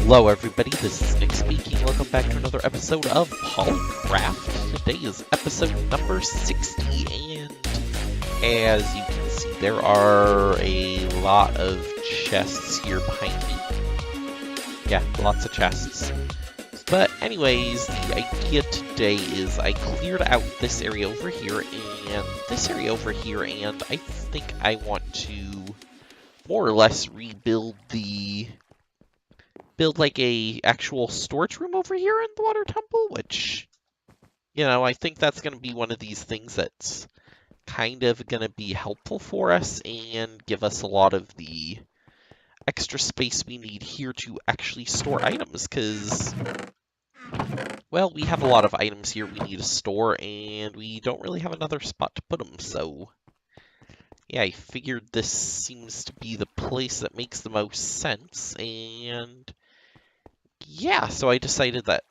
Hello everybody, this is Nick speaking. Welcome back to another episode of PolyCraft. Today is episode number 60, and as you can see, there are a lot of chests here behind me. Yeah, lots of chests. But anyways, the idea today is I cleared out this area over here and this area over here, and I think I want to more or less build like a actual storage room over here in the water temple, which, you know, I think that's going to be one of these things that's kind of going to be helpful for us and give us a lot of the extra space we need here to actually store items, because, well, we have a lot of items here we need to store, and we don't really have another spot to put them, so yeah, I figured this seems to be the place that makes the most sense, and yeah, so I decided that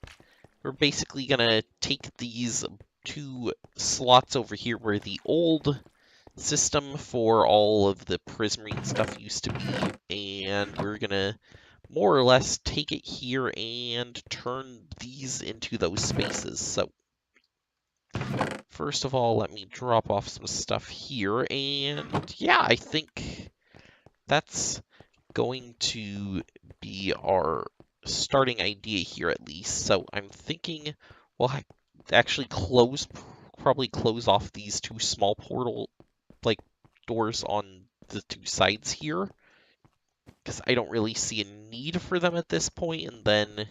we're basically gonna take these two slots over here where the old system for all of the prismarine stuff used to be, and we're gonna more or less take it here and turn these into those spaces. So first of all, let me drop off some stuff here, and yeah, I think that's going to be our starting idea here, at least. So I'm thinking we'll actually probably close off these two small portal doors on the two sides here, because I don't really see a need for them at this point, and then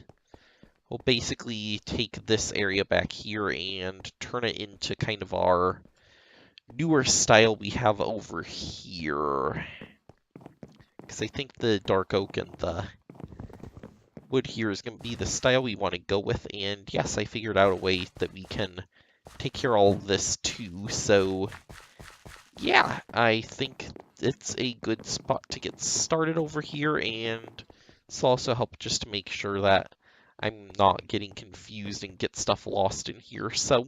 we'll basically take this area back here and turn it into kind of our newer style we have over here, because I think the dark oak and the wood here is going to be the style we want to go with. And yes, I figured out a way that we can take care of all of this too. So yeah, I think it's a good spot to get started over here, and this will also help just to make sure that I'm not getting confused and get stuff lost in here. So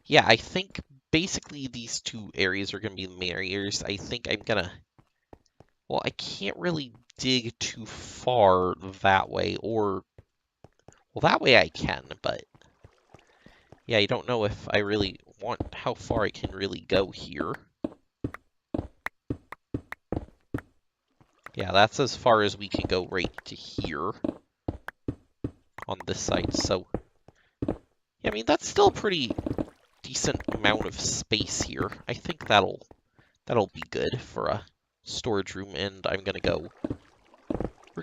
yeah, I think basically these two areas are going to be the main areas. I think I'm gonna, well, I can't really dig too far that way, or, well, that way I can, but yeah, I don't know if I really want how far I can really go here. Yeah, that's as far as we can go right to here on this side. So yeah, I mean, that's still a pretty decent amount of space here. I think that'll be good for a storage room, and we're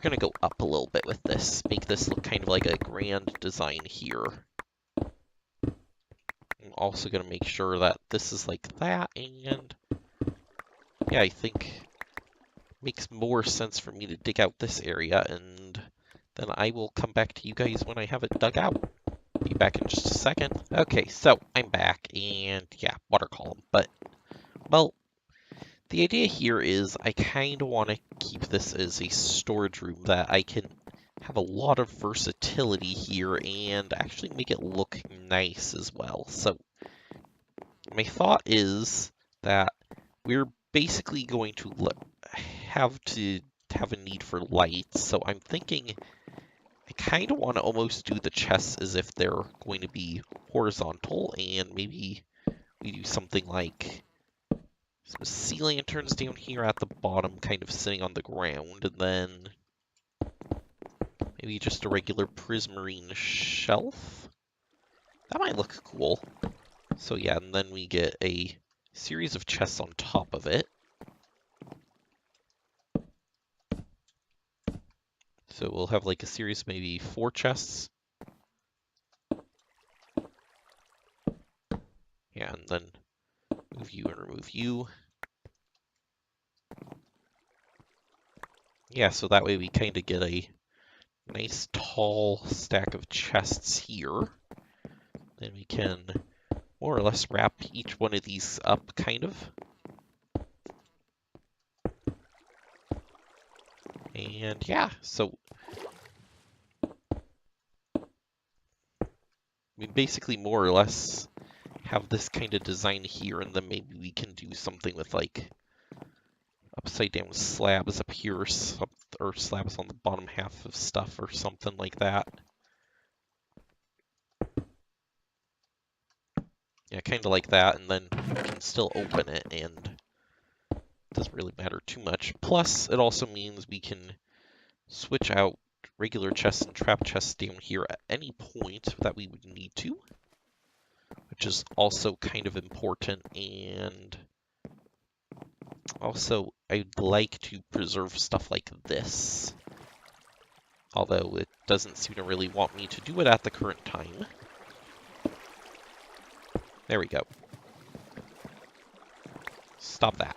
gonna go up a little bit with this, make this look kind of like a grand design here. I'm also gonna make sure that this is like that, and yeah, I think it makes more sense for me to dig out this area, and then I will come back to you guys when I have it dug out. Be back in just a second. Okay, so I'm back, and yeah, water column, but, well, the idea here is I kind of want to keep this as a storage room that I can have a lot of versatility here and actually make it look nice as well. So my thought is that we're basically going to have a need for lights. So I'm thinking I kind of want to almost do the chests as if they're going to be horizontal, and maybe we do something like some sea lanterns down here at the bottom, kind of sitting on the ground, and then maybe just a regular prismarine shelf. That might look cool. So yeah, and then we get a series of chests on top of it. So we'll have like a series, maybe 4 chests. Yeah, and then move you and remove you. Yeah, so that way we kind of get a nice tall stack of chests here. Then we can more or less wrap each one of these up, kind of. And yeah, so we basically more or less have this kind of design here, and then maybe we can do something with like upside down slabs up here or or slabs on the bottom half of stuff or something like that. Yeah, kind of like that, and then you can still open it, and it doesn't really matter too much. Plus, it also means we can switch out regular chests and trap chests down here at any point that we would need to, which is also kind of important. And also, I'd like to preserve stuff like this, although it doesn't seem to really want me to do it at the current time. There we go. Stop that.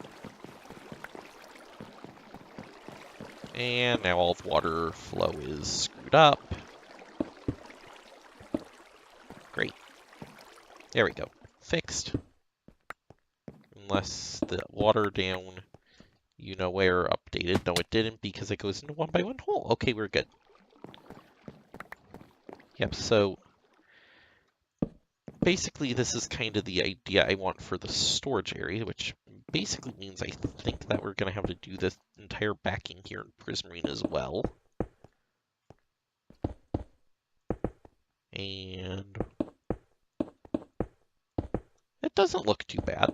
And now all the water flow is screwed up. Great. There we go. Fixed. Unless the water down, you know where, updated. No, it didn't because it goes into 1x1 hole. Okay, we're good. Yep, so basically this is kind of the idea I want for the storage area, which basically means I think that we're going to have to do this entire backing here in Prismarine as well. And it doesn't look too bad.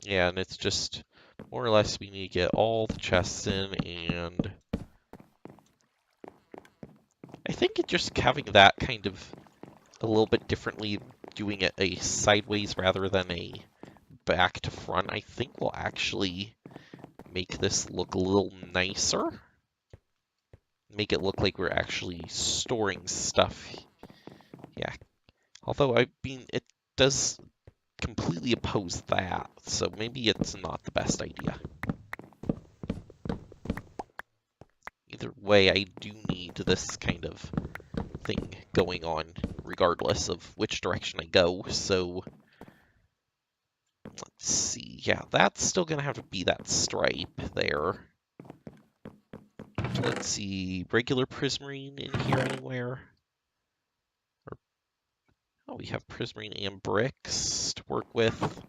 Yeah, and it's just more or less we need to get all the chests in, and I think it just having that kind of a little bit differently, doing it a sideways rather than a back to front, I think will actually make this look a little nicer. Make it look like we're actually storing stuff. Yeah. Although, I mean, it does completely oppose that, so maybe it's not the best idea. Either way, I do need this kind of thing going on, regardless of which direction I go, so let's see. Yeah, that's still going to have to be that stripe there. So let's see, regular Prismarine in here anywhere? Or, oh, we have Prismarine and bricks to work with.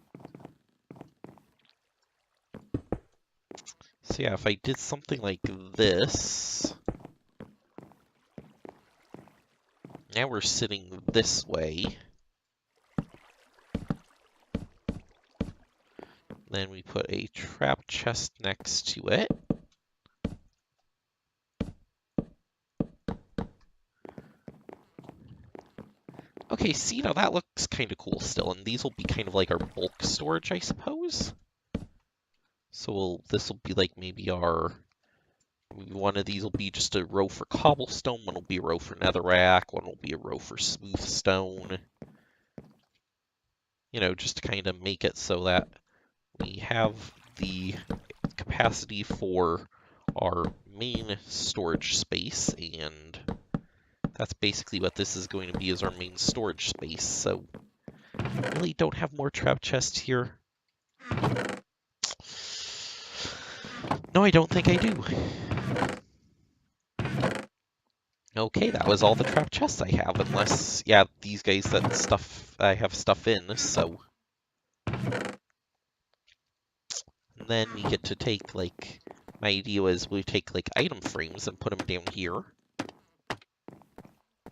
So yeah, if I did something like this, now we're sitting this way. Then we put a trap chest next to it. Okay, see, now that looks kind of cool still, and these will be kind of like our bulk storage, I suppose. So this will be like maybe our, one of these will be just a row for cobblestone, one will be a row for netherrack, one will be a row for smooth stone. You know, just to kind of make it so that we have the capacity for our main storage space, and that's basically what this is going to be, is our main storage space. So I really don't have more trap chests here. No, I don't think I do. Okay, that was all the trap chests I have, unless, yeah, these guys that stuff, I have stuff in, so. And then we get to take, like, my idea was we take, like, item frames and put them down here.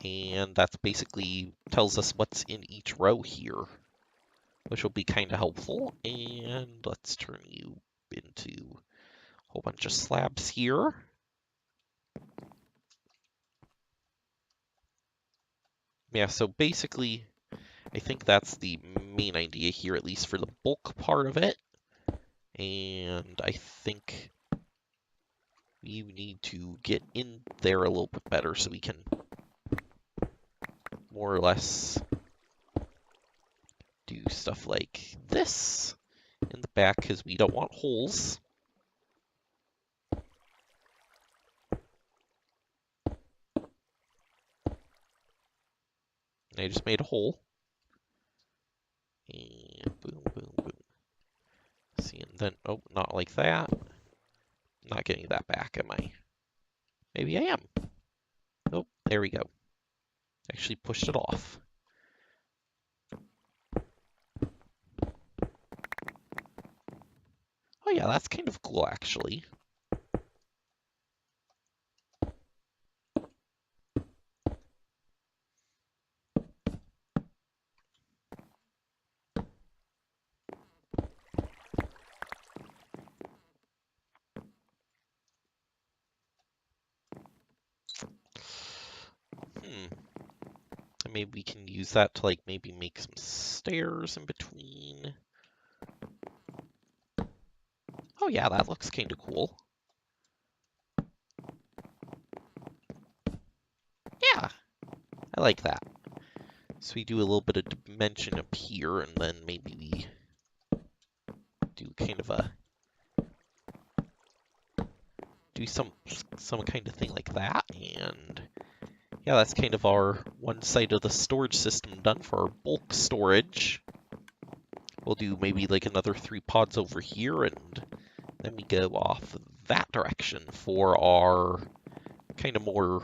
And that's basically tells us what's in each row here, which will be kind of helpful. And let's turn you into a whole bunch of slabs here. Yeah, so basically, I think that's the main idea here, at least for the bulk part of it. And I think we need to get in there a little bit better so we can more or less do stuff like this in the back, because we don't want holes. And I just made a hole. And boom, boom, boom. See, and then, oh, not like that. I'm not getting that back, am I? Maybe I am. Oh, there we go. Actually pushed it off. Oh yeah, that's kind of cool, actually. And maybe we can use that to like maybe make some stairs in between. Oh yeah, that looks kind of cool. Yeah, I like that. So we do a little bit of dimension up here, and then maybe we do kind of a some kind of thing like that, and yeah, that's kind of our one side of the storage system done for our bulk storage. We'll do maybe like another 3 pods over here, and then we go off that direction for our kind of more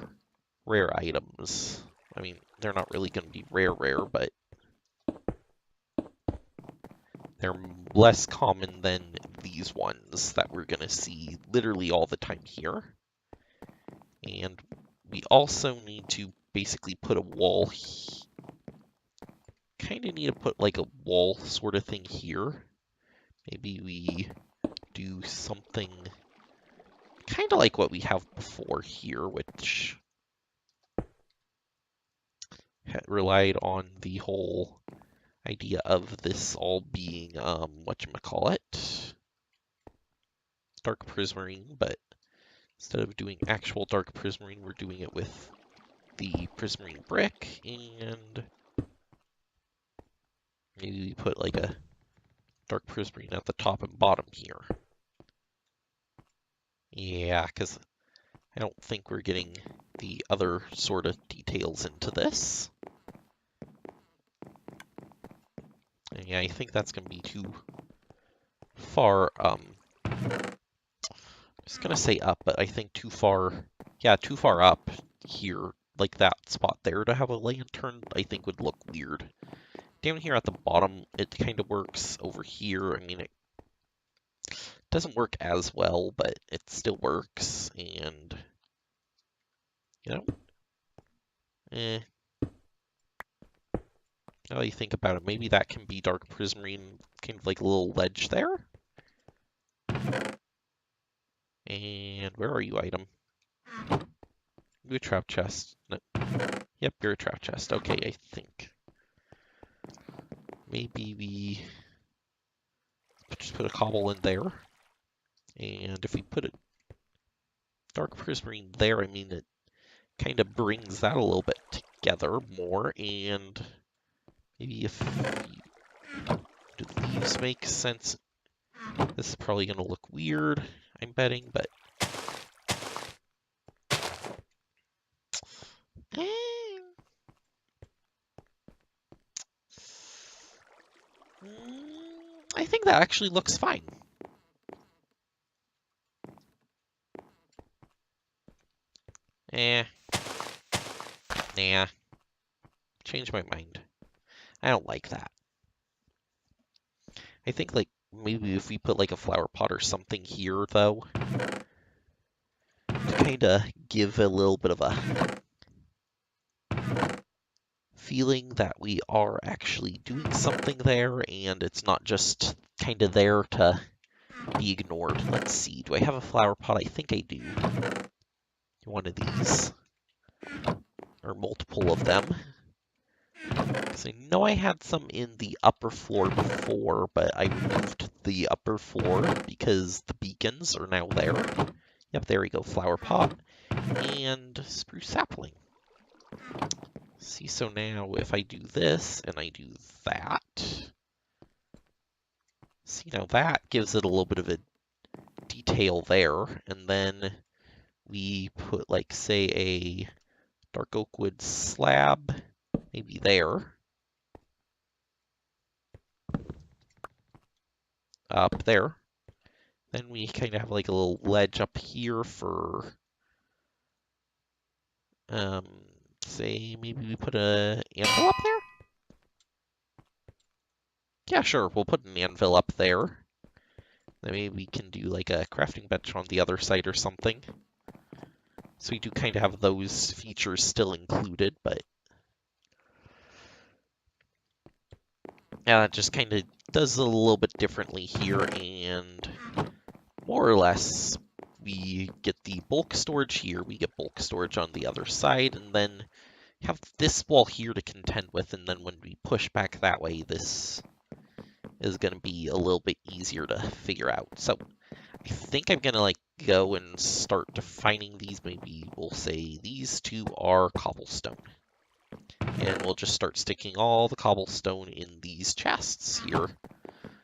rare items. I mean, they're not really going to be rare, but they're less common than these ones that we're going to see literally all the time here. And we also need to basically put a wall. Kind of need to put like a wall sort of thing here. Maybe we do something kind of like what we have before here, which relied on the whole idea of this all being, whatchamacallit, dark prismarine, but instead of doing actual dark prismarine, we're doing it with the prismarine brick, and maybe we put like a dark prismarine at the top and bottom here. Yeah, because I don't think we're getting the other sort of details into this. And yeah, I think that's going to be too far, I was going to say up, but I think too far, yeah, too far up here, like that spot there to have a lantern, I think would look weird. Down here at the bottom, it kind of works. Over here, I mean, it doesn't work as well, but it still works, and, you know, now you think about it, maybe that can be dark prismarine, kind of like a little ledge there. And where are you, item? You're a trap chest. No. Yep, you're a trap chest. Okay, I think. Maybe we just put a cobble in there. And if we put a dark prismarine there, I mean, it kind of brings that a little bit together more. And maybe if do the leaves make sense? This is probably going to look weird, I'm betting, but I think that actually looks fine. Nah. Change my mind. I don't like that. I think, like, maybe if we put, like, a flower pot or something here, though, to kind of give a little bit of a feeling that we are actually doing something there, and it's not just kind of there to be ignored. Let's see. Do I have a flower pot? I think I do. One of these. Or multiple of them. Because I know I had some in the upper floor before, but I removed the upper floor because the beacons are now there. Yep, there we go. Flower pot and spruce sapling. See, so now if I do this and I do that, see, now that gives it a little bit of a detail there. And then we put, like, say, a dark oak wood slab, maybe there. Up there. Then we kind of have like a little ledge up here for, say maybe we put a anvil up there? Yeah, sure, we'll put an anvil up there. Then maybe we can do like a crafting bench on the other side or something. So we do kind of have those features still included, but yeah, it just kind of does it a little bit differently here, and more or less we get the bulk storage here, we get bulk storage on the other side, and then have this wall here to contend with, and then when we push back that way, this is going to be a little bit easier to figure out. So I think I'm going to like go and start defining these. Maybe we'll say these two are cobblestone. And we'll just start sticking all the cobblestone in these chests here.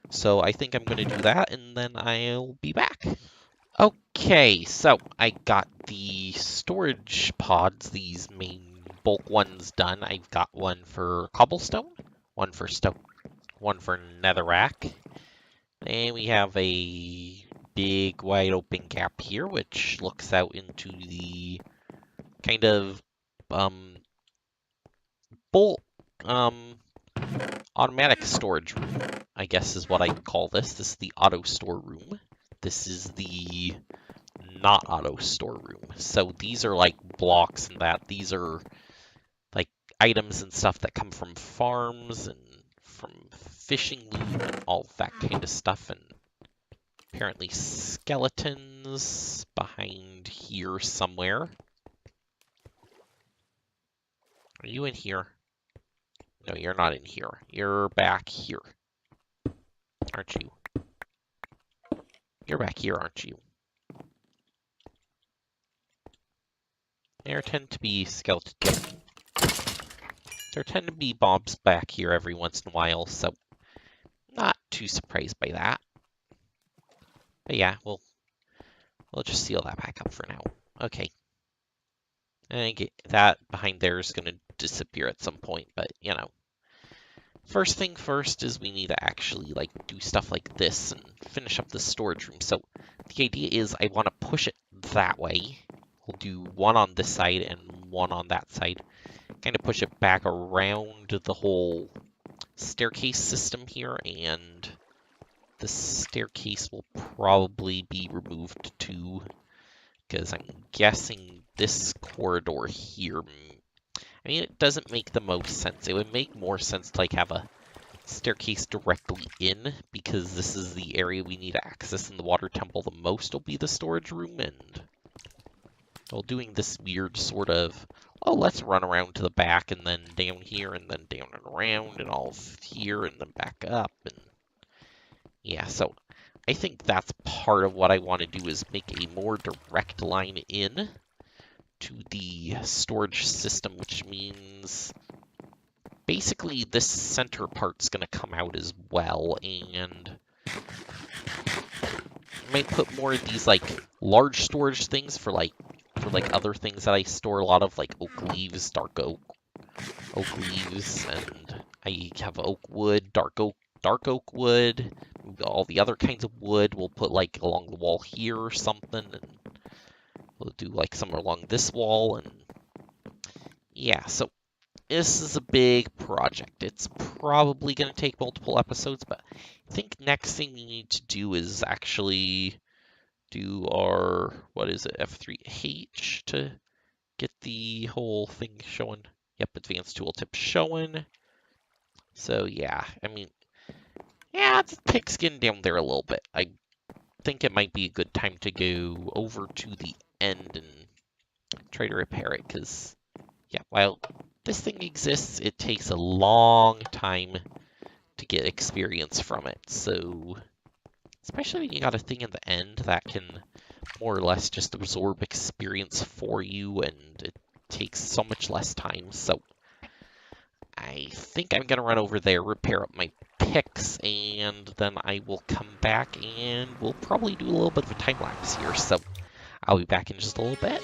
So I think I'm going to do that, and then I'll be back. Okay, so I got the storage pods, these main bulk ones done. I've got one for cobblestone, one for stone, one for netherrack. And we have a big wide open gap here, which looks out into the kind of bulk automatic storage room, I guess is what I call this. This is the auto store room. This is the not auto store room. So these are like blocks and that. These are like items and stuff that come from farms and from fishing loot and all that kind of stuff. And apparently skeletons behind here somewhere. Are you in here? No, you're not in here. You're back here. Aren't you? You're back here, aren't you? There tend to be skeletons. There tend to be mobs back here every once in a while, so not too surprised by that. But yeah, we'll just seal that back up for now. Okay. And that behind there is going to disappear at some point, but you know. First thing first is we need to actually like do stuff like this and finish up the storage room. So the idea is I want to push it that way. We'll do one on this side and one on that side. Kind of push it back around the whole staircase system here, and the staircase will probably be removed too, because I'm guessing this corridor here, I mean, it doesn't make the most sense. It would make more sense to like have a staircase directly in, because this is the area we need to access in the water temple the most will be the storage room, and well, doing this weird sort of, oh, let's run around to the back and then down here and then down and around and all here and then back up, and yeah, so I think that's part of what I want to do is make a more direct line in to the storage system, which means basically this center part's going to come out as well, and I might put more of these like large storage things for like other things that I store a lot of, like oak leaves, dark oak leaves, and I have oak wood, dark oak wood, all the other kinds of wood we'll put like along the wall here or something, and we'll do like some along this wall, and yeah, so this is a big project. It's probably going to take multiple episodes, but I think next thing we need to do is actually do our, what is it, F3H to get the whole thing showing. Yep, advanced tooltip showing. So yeah, I mean, yeah, it's pigskin down there a little bit. I think it might be a good time to go over to the end and try to repair it, because yeah, while this thing exists, it takes a long time to get experience from it. So especially when you got a thing in the end that can more or less just absorb experience for you, and it takes so much less time. So I think I'm gonna run over there, repair up my picks, and then I will come back and we'll probably do a little bit of a time lapse here. So I'll be back in just a little bit.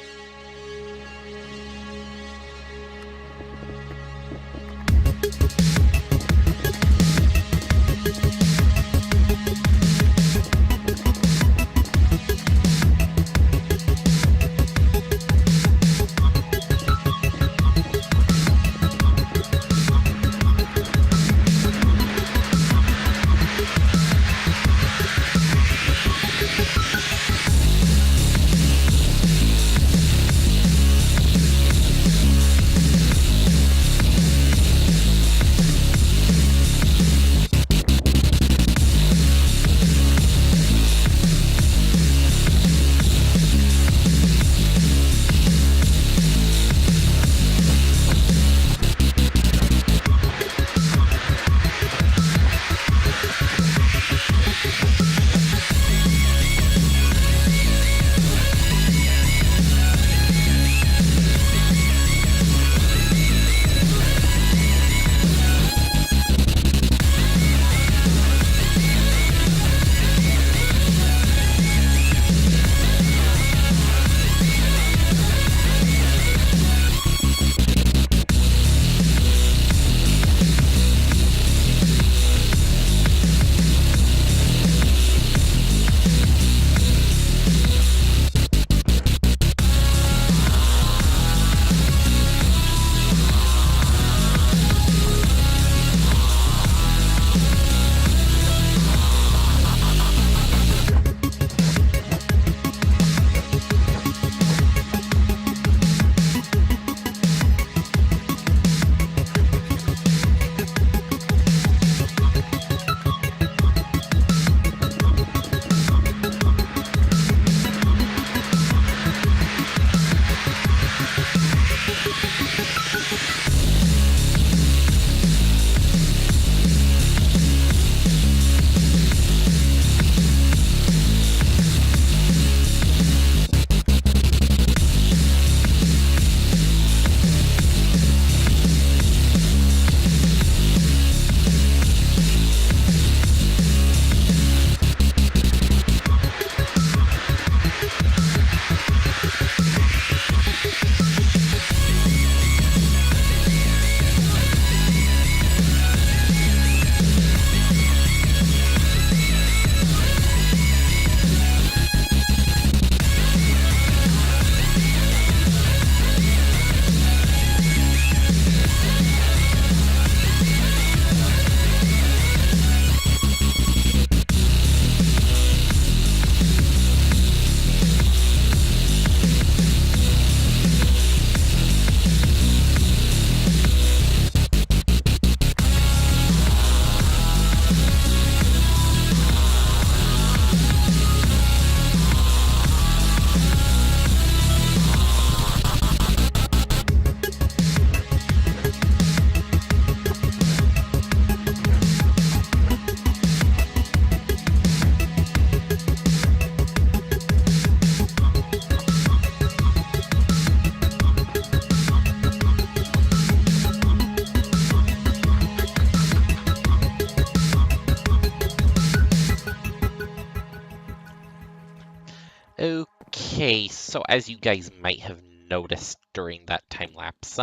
Okay, so as you guys might have noticed during that time lapse,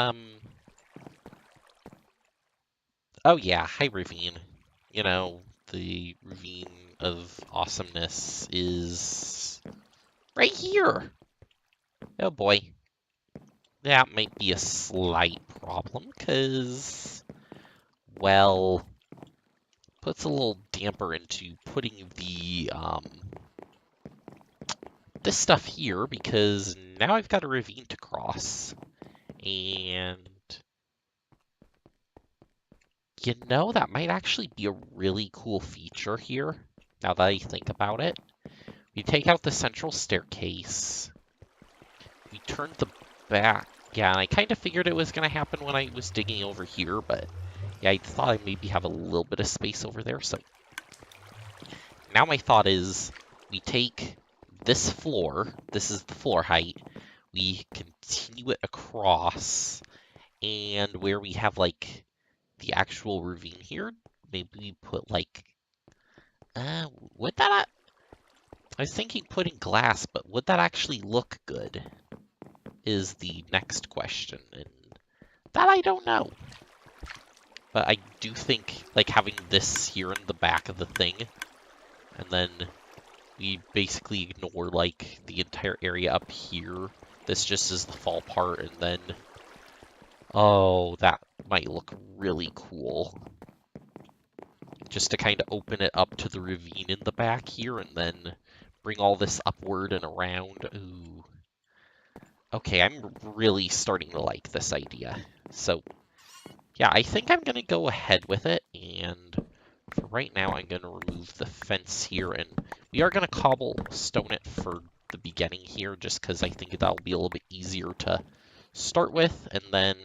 oh yeah, hi Ravine. You know, the Ravine of awesomeness is right here. Oh boy. That might be a slight problem, because, well, puts a little damper into putting the, this stuff here, because now I've got a ravine to cross. And, you know, that might actually be a really cool feature here, now that I think about it. We take out the central staircase. We turn the back. Yeah, and I kind of figured it was going to happen when I was digging over here, but yeah, I thought I maybe have a little bit of space over there. So now my thought is we take this floor. This is the floor height. We continue it across, and where we have like the actual ravine here, maybe we put like, would that? I was thinking putting glass, but would that actually look good? Is the next question, and that I don't know. But I do think, like, having this here in the back of the thing, and then we basically ignore, like, the entire area up here. This just is the fall part, and then, oh, that might look really cool. Just to kind of open it up to the ravine in the back here, and then bring all this upward and around. Ooh. Okay, I'm really starting to like this idea. So, yeah, I think I'm going to go ahead with it, and for right now, I'm going to remove the fence here, and we are going to cobblestone it for the beginning here, just because I think that'll be a little bit easier to start with, and then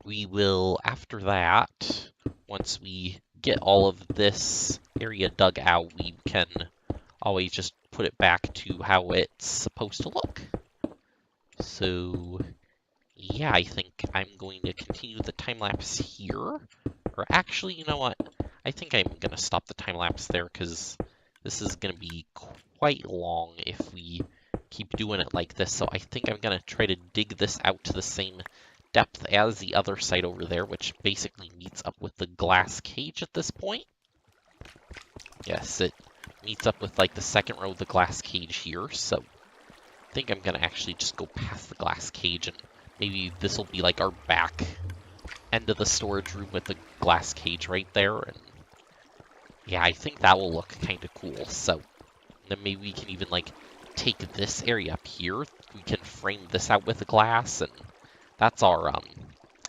we will, after that, once we get all of this area dug out, we can always just put it back to how it's supposed to look. So, yeah, I think I'm going to continue the time-lapse here. Or actually, you know what? I think I'm going to stop the time-lapse there, because this is going to be quite long if we keep doing it like this. So I think I'm going to try to dig this out to the same depth as the other side over there, which basically meets up with the glass cage at this point. Yes, it meets up with like the second row of the glass cage here, so I think I'm going to actually just go past the glass cage, and maybe this will be like our back end of the storage room with the glass cage right there, and yeah, I think that will look kind of cool. So then maybe we can even like take this area up here, we can frame this out with the glass, and that's our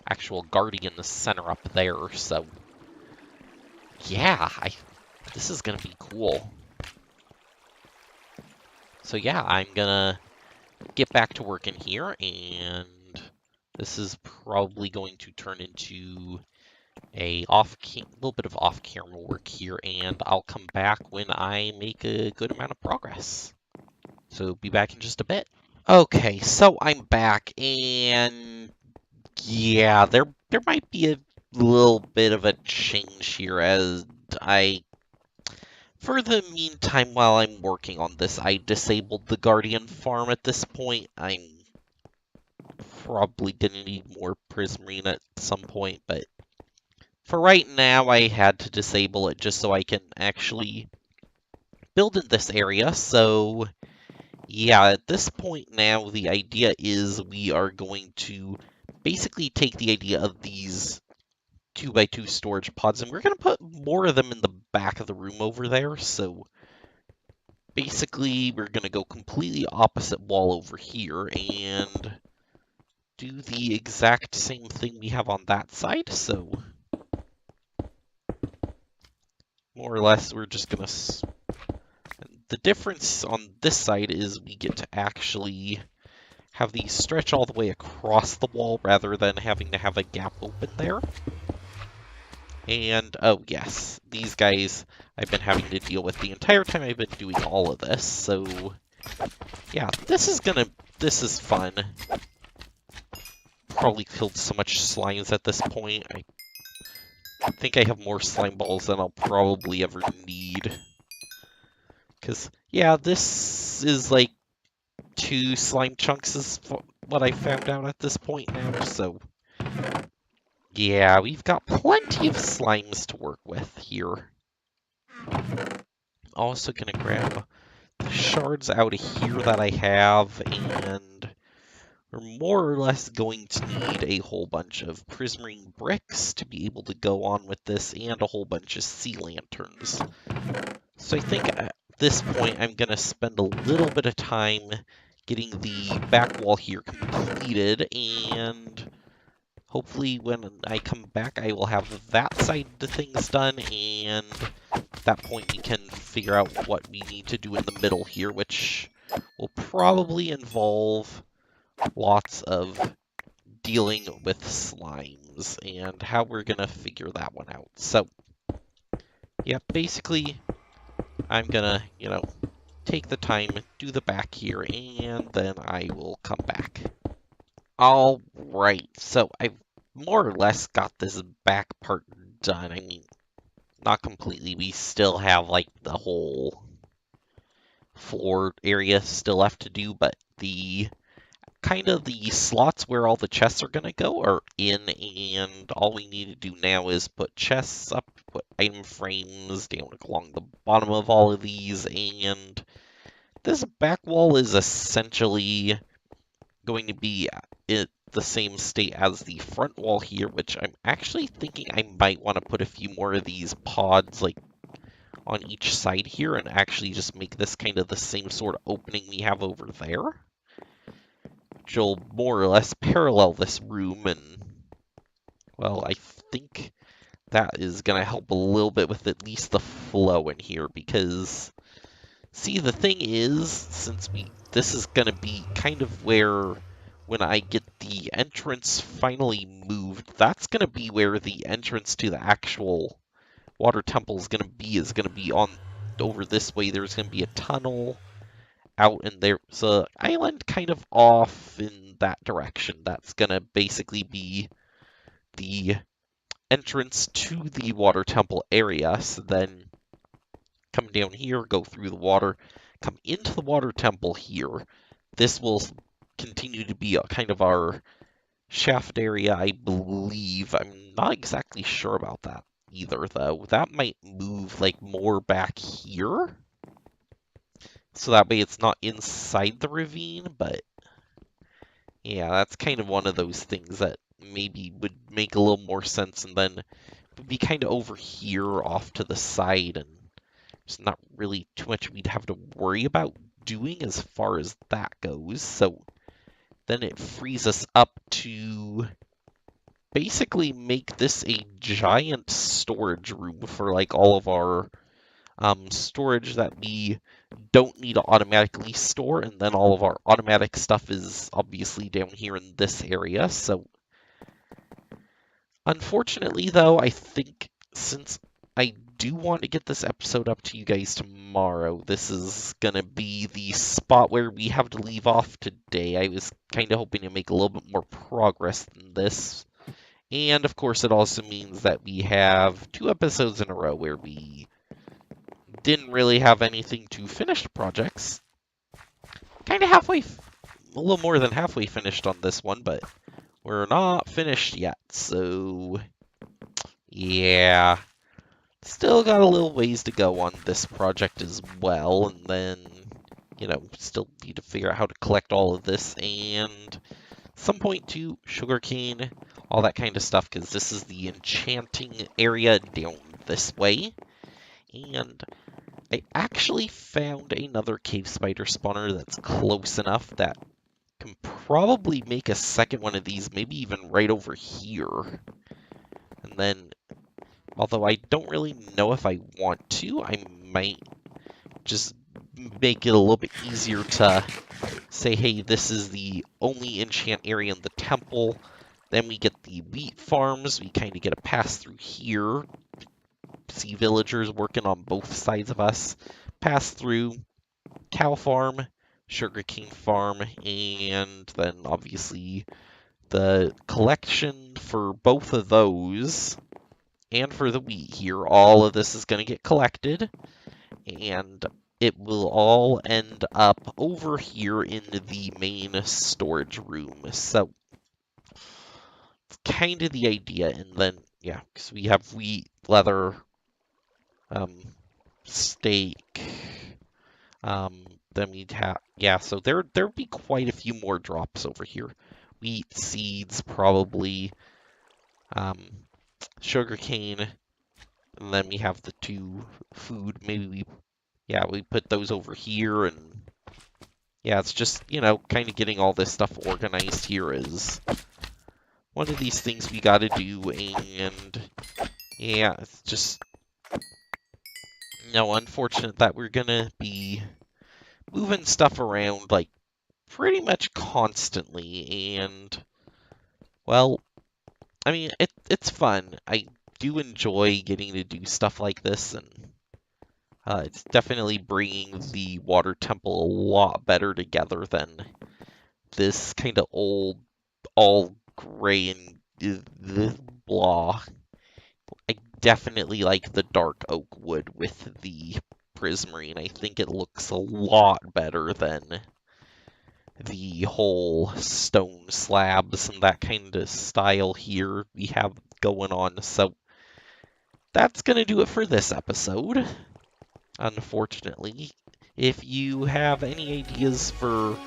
actual guardian, the center up there. So yeah, this is gonna be cool. So yeah, I'm gonna get back to work in here, and this is probably going to turn into a little bit of off-camera work here, and I'll come back when I make a good amount of progress. So be back in just a bit. Okay, so I'm back, and yeah, there might be a little bit of a change here, as for the meantime, while I'm working on this, I disabled the Guardian farm at this point. I'm probably gonna need more Prismarine at some point, but for right now, I had to disable it just so I can actually build in this area. So yeah, at this point now, the idea is we are going to basically take the idea of these 2x2 storage pods, and we're going to put more of them in the back of the room over there. So basically, we're going to go completely opposite wall over here and do the exact same thing we have on that side. So more or less, we're just going to... The difference on this side is we get to actually have these stretch all the way across the wall rather than having to have a gap open there. And, oh yes, these guys I've been having to deal with the entire time I've been doing all of this, so yeah, this is fun. Probably killed so much slimes at this point. I think I have more slime balls than I'll probably ever need. Because, Yeah, this is like 2 slime chunks is what I found out at this point now, so yeah, we've got plenty of slimes to work with here. Also gonna grab the shards out of here that I have, and we're more or less going to need a whole bunch of prismarine bricks to be able to go on with this, and a whole bunch of sea lanterns. So I think at this point I'm going to spend a little bit of time getting the back wall here completed, and hopefully when I come back I will have that side of the things done, and at that point we can figure out what we need to do in the middle here, which will probably involve lots of dealing with slimes and how we're going to figure that one out. So, yeah, basically I'm gonna, take the time, do the back here, and then I will come back. Alright, so I've more or less got this back part done. I mean, not completely. We still have, like, the whole floor area still left to do, but the slots where all the chests are gonna go are in, and all we need to do now is put chests up, put item frames down along the bottom of all of these, and this back wall is essentially going to be in the same state as the front wall here, which I'm actually thinking I might want to put a few more of these pods like on each side here and actually just make this kind of the same sort of opening we have over there, which will more or less parallel this room, and well, I think that is going to help a little bit with at least the flow in here, because see, the thing is, since this is going to be kind of where, when I get the entrance finally moved, that's going to be where the entrance to the actual water temple is going to be on over this way. There's going to be a tunnel out, and there's an island kind of off in that direction. That's going to basically be the entrance to the water temple area. So then come down here, go through the water, come into the water temple here. This will continue to be kind of our shaft area, I believe. I'm not exactly sure about that either, though. That might move like more back here, so that way it's not inside the ravine, but yeah, that's kind of one of those things that maybe would make a little more sense, and then it would be kind of over here off to the side, and there's not really too much we'd have to worry about doing as far as that goes. So then it frees us up to basically make this a giant storage room for like all of our storage that we don't need to automatically store, and then all of our automatic stuff is obviously down here in this area. So unfortunately, though, I think since I do want to get this episode up to you guys tomorrow, this is going to be the spot where we have to leave off today. I was kind of hoping to make a little bit more progress than this. And, of course, it also means that we have 2 episodes in a row where we didn't really have anything to finish projects. Kind of a little more than halfway finished on this one, but we're not finished yet, so yeah. Still got a little ways to go on this project as well, and then, still need to figure out how to collect all of this, and at some point too, sugarcane, all that kind of stuff, because this is the enchanting area down this way. And I actually found another cave spider spawner that's close enough that can probably make a second one of these, maybe even right over here. And then, although I don't really know if I want to, I might just make it a little bit easier to say, hey, this is the only enchant area in the temple. Then we get the wheat farms. We kind of get a pass through here. See villagers working on both sides of us. Pass through cow farm, sugarcane farm, and then obviously the collection for both of those. And for the wheat here, all of this is going to get collected. And it will all end up over here in the main storage room. So it's kind of the idea. And then, yeah, because we have wheat, leather, steak. Then we'd have, yeah, so there'd be quite a few more drops over here. Wheat, seeds, probably, sugarcane, and then we have the 2 food. Maybe we put those over here, and yeah, it's just, kind of getting all this stuff organized here is one of these things we gotta do, and yeah, it's just, unfortunate that we're gonna be moving stuff around, like, pretty much constantly, and, well, I mean, it's fun. I do enjoy getting to do stuff like this, and it's definitely bringing the water temple a lot better together than this kind of old, all gray and blah. I definitely like the dark oak wood with the prismarine. I think it looks a lot better than the whole stone slabs and that kind of style here we have going on. So that's going to do it for this episode, unfortunately. If you have any ideas for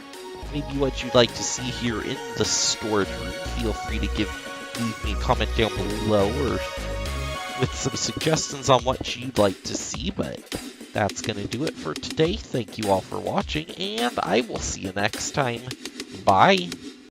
maybe what you'd like to see here in the storage room, feel free to leave me a comment down below or with some suggestions on what you'd like to see. But that's going to do it for today. Thank you all for watching, and I will see you next time. Bye!